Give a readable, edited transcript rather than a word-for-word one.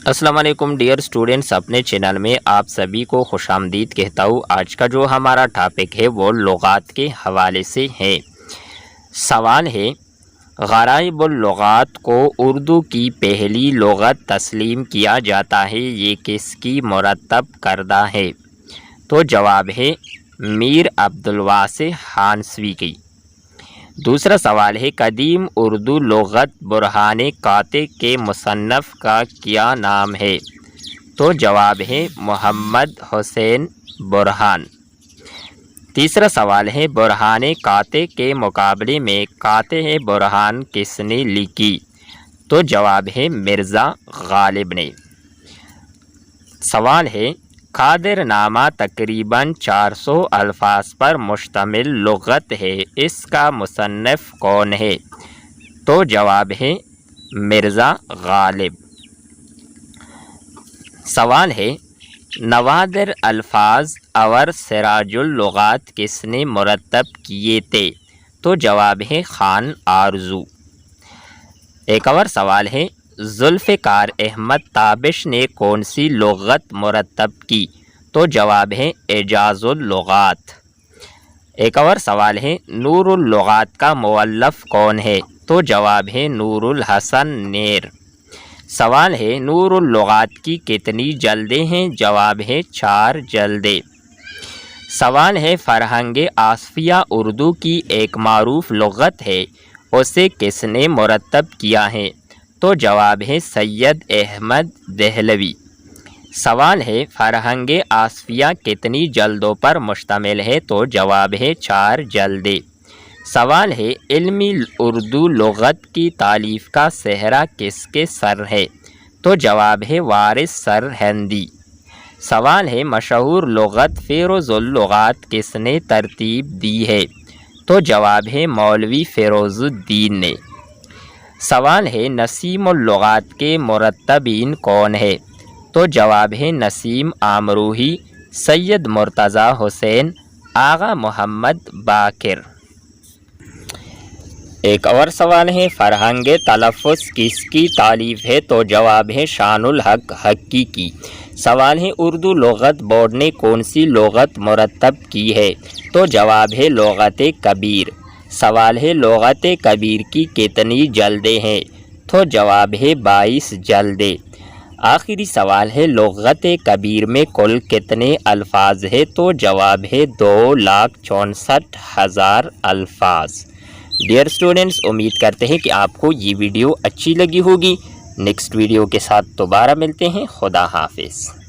अस्सलाम वालेकुम dear students, अपने चैनल में आप सभी को खुश आमदीद कहता हूँ। आज का जो हमारा टॉपिक है वो लुगात के हवाले से है। सवाल है, गराइबुल लुगात को उर्दू की पहली लुगत तस्लीम किया जाता है, ये किसकी मुरतब करदा है? तो जवाब है मीर अब्दुल वासी हानसवी की। दूसरा सवाल है, कदीम उर्दू लुगत बुरहान काते के मुसन्नफ़ का क्या नाम है? तो जवाब है मोहम्मद हुसैन बुरहान। तीसरा सवाल है, बुरहान काते के मुकाबले में काते बुरहान किसने लिखी? तो जवाब है मिर्ज़ा गालिब ने। सवाल है, कादिर नामा तकरीबन 400 अल्फाज पर मुश्तमिल लुग़त है, इसका मुसन्निफ़ कौन है? तो जवाब है मिर्ज़ा गालिब। सवाल है, नवादिर अल्फाज और सिराजुल लुग़ात किसने मुरतब किए थे? तो जवाब है खान आरजू। एक और सवाल है, जुल्फ़िकार अहमद ताबिश ने कौन सी लुग़त मुरतब की? तो जवाब है एजाज़ुल लुग़ात। एक और सवाल है, नूरुल लुग़ात का मुअल्लिफ़ कौन है? तो जवाब है नूरुल हसन नेर। सवाल है, नूरुल लुग़ात की कितनी जल्दें हैं? जवाब है 4 जल्दें। सवाल है, फ़रहंग आसफ़िया उर्दू की एक मारूफ़ लुग़त है, उसे किसने मुरतब किया है? तो जवाब है सैयद अहमद दहलवी। सवाल है, फ़रहंग आसफ़िया कितनी जल्दों पर मुश्तमिल है? तो जवाब है 4 जल्दें। सवाल है, इल्मी उर्दू लुग़त की तालीफ़ का सेहरा किसके सर है? तो जवाब है वारिस सरहिंदी। सवाल है, मशहूर लुग़त फ़िरोज़ुल लुग़ात किसने तरतीब दी है? तो जवाब है मौलवी फ़िरोज़ुद्दीन ने। सवाल है, नसीमुल लुग़ात के मुरत्तबीन कौन है? तो जवाब है नसीम आमरूही, सैयद मुर्तज़ा हुसैन, आगा मोहम्मद बाकिर। एक और सवाल है, फ़रहंग तलफ़्फ़ुज़ किसकी तालीफ़ है? तो जवाब है शानुल हक हक्की की। सवाल है, उर्दू लुग़त बोर्ड ने कौन सी लुग़त मुरतब की है? तो जवाब है लुग़त कबीर। सवाल है, लुग़त कबीर की कितनी जल्दें हैं? तो जवाब है 22 जल्दें। आखिरी सवाल है, लुग़त कबीर में कुल कितने अल्फाज है? तो जवाब है 2,64,000 अल्फाज। डियर स्टूडेंट्स, उम्मीद करते हैं कि आपको ये वीडियो अच्छी लगी होगी। नेक्स्ट वीडियो के साथ दोबारा मिलते हैं। खुदा हाफिज़।